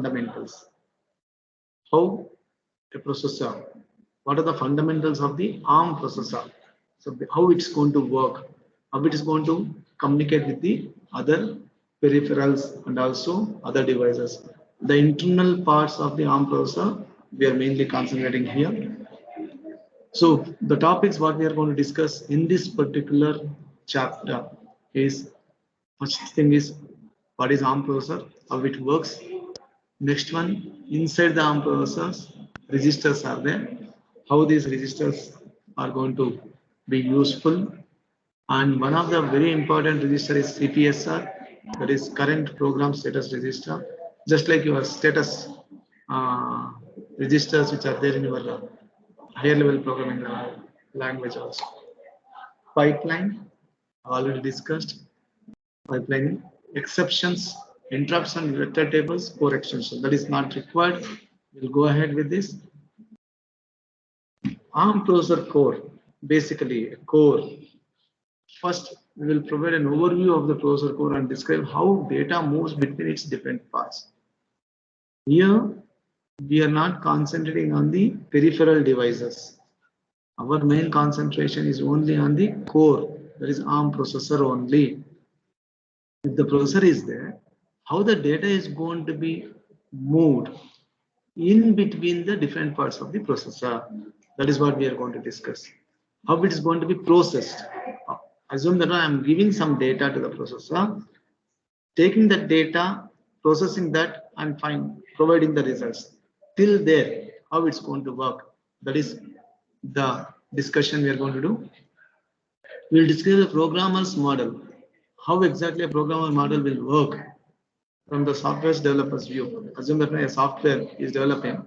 fundamentals. How a processor, what are the fundamentals of the ARM processor? So how it's going to work, how it is going to communicate with the other peripherals and also other devices. The internal parts of the ARM processor we are mainly concentrating here. So the topics what we are going to discuss in this particular chapter is, first thing is what is ARM processor, how it works. Next one, inside the ARM processors, registers are there. How these registers are going to be useful. And one of the very important register is CPSR, that is current program status register. Just like your status registers which are there in your higher level programming language also. Pipeline, already discussed. Pipelining, exceptions, interrupts and vector tables, core extension. That is not required. We'll go ahead with this. ARM processor core, basically a core. First, we will provide an overview of the processor core and describe how data moves between its different parts. Here, we are not concentrating on the peripheral devices. Our main concentration is only on the core, that is ARM processor only. If the processor is there, how the data is going to be moved in between the different parts of the processor. That is what we are going to discuss. How it is going to be processed. Assume that I am giving some data to the processor, taking that data, processing that, and providing the results. Till there, how it's going to work. That is the discussion we are going to do. We will discuss the programmer's model. How exactly a programmer model will work from the software developer's view. Assume that a software is developing,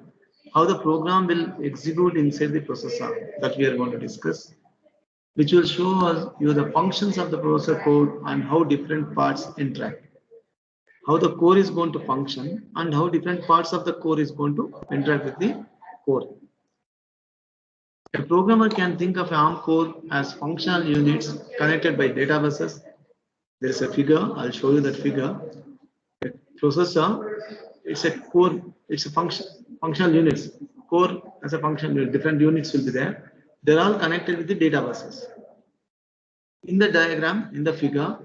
how the program will execute inside the processor, that we are going to discuss, which will show us you the functions of the processor code and how different parts interact, how the core is going to function and how different parts of the core is going to interact with the core. A programmer can think of ARM core as functional units connected by data buses. There is a figure, I'll show you that figure. A processor, it's a core, it's a functional units. Core as a function unit, different units will be there. They're all connected with the data buses. In the diagram, in the figure,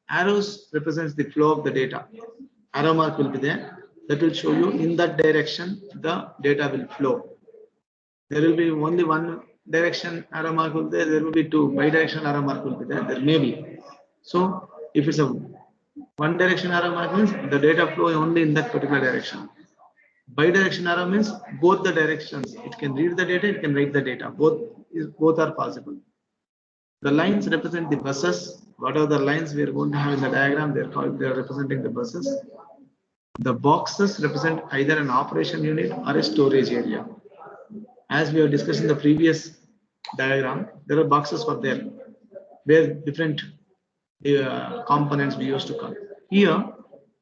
arrows represents the flow of the data. Arrow mark will be there. That will show you in that direction the data will flow. There will be only one direction arrow mark will be there. There will be two bidirectional arrow mark will be there. There may be. So if it's a one direction arrow mark means the data flow only in that particular direction. Bidirectional arrow means both the directions. It can read the data, it can write the data. Both are possible. The lines represent the buses. What are the lines we are going to have in the diagram? They are representing the buses. The boxes represent either an operation unit or a storage area. As we have discussed in the previous diagram, there are boxes for there where different components we used to come. Here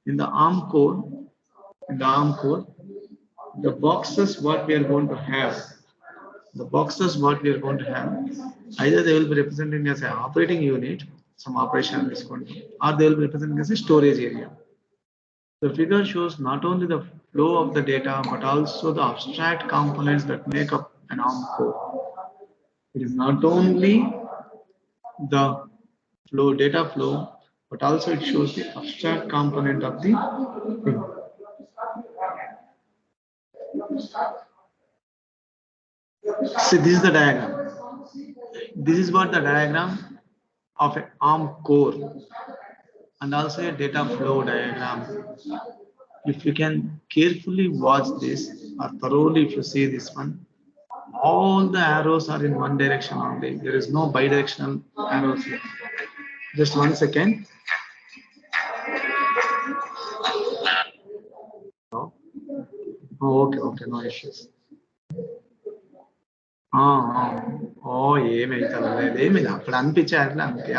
in the ARM core, the boxes what we are going to have, either they will be representing as an operating unit, some operation is going to, or they will be representing as a storage area. The figure shows not only the flow of the data but also the abstract components that make up an ARM core. It is not only the data flow, but also it shows the abstract component of the thing. See, this is the diagram. This is what the diagram of an ARM core and also a data flow diagram. If you can carefully watch this or thoroughly if you see this one, all the arrows are in one direction only. There is no bidirectional arrows here. Just 1 second. Oh, okay, no issues. ఏమైతే అప్పుడు అనిపించారు అందుకే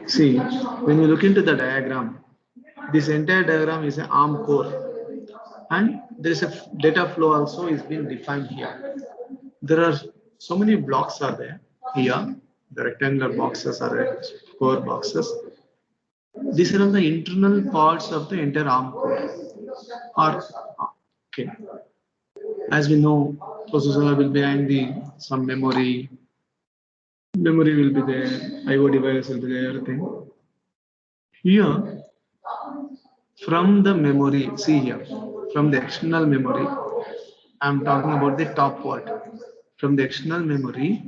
See, when you look into the diagram, this entire diagram is an ARM core, and there is a data flow also is being defined here. There are so many blocks are there here. The rectangular boxes are core boxes. These are all the internal parts of the entire ARM core. Or okay, as we know, processor will be behind the some memory. Memory will be there. I/O device will be there. Everything here. From the memory, see here, from the external memory, I'm talking about the top part. From the external memory,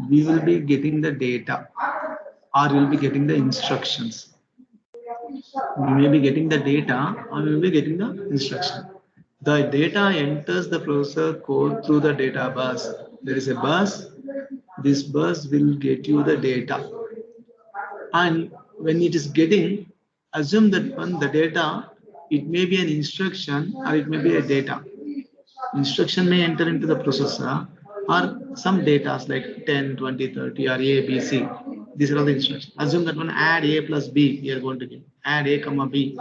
we will be getting the data or we'll be getting the instructions. We may be getting the data or we will be getting the instruction. The data enters the processor code through the data bus. There is a bus. This bus will get you the data. And when it is getting, assume that when the data, it may be an instruction or it may be a data. Instruction may enter into the processor or some data like 10, 20, 30 or A, B, C. These are all the instructions. Assume that one add A plus B, you are going to get add A comma B.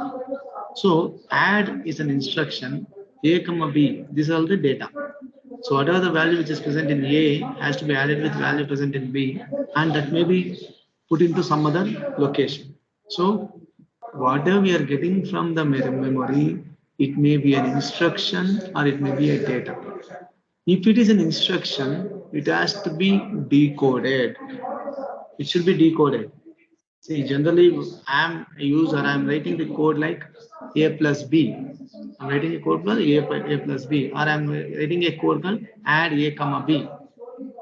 So add is an instruction, A comma B, these are all the data. So whatever the value which is present in A has to be added with value present in B, and that may be put into some other location. So whatever we are getting from the memory, it may be an instruction or it may be a data. If it is an instruction, it has to be decoded. It should be decoded. See, generally, I'm a user, I'm writing the code like A plus B. I'm writing a code called A plus B, or I'm writing a code called add A comma B.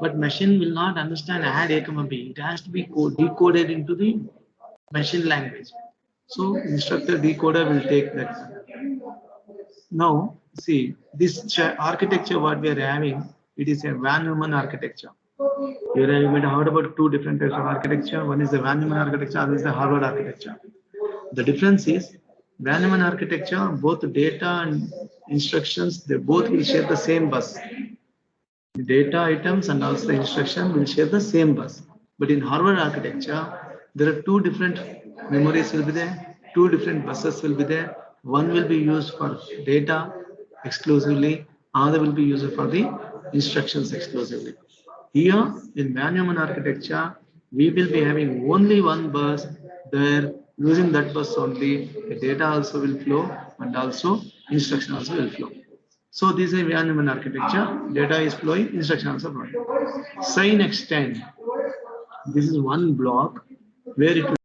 But machine will not understand add A comma B. It has to be decoded into the machine language. So instructor decoder will take that. Now, see, this architecture what we are having, it is a Van Neumann architecture. Here you might have heard about two different types of architecture. One is the Van Neumann architecture, other is the Harvard architecture. The difference is Van Neumann architecture, both data and instructions, they both will share the same bus. The data items and also the instruction will share the same bus. But in Harvard architecture, there are two different memories will be there, two different buses will be there. One will be used for data exclusively, other will be used for the instructions exclusively. Here in Van Neumann architecture, we will be having only one bus there. Using that bus only, the data also will flow and also instruction also will flow. So this is a Van Neumann architecture. Data is flowing, instruction also flowing. Sign extend. This is one block where it will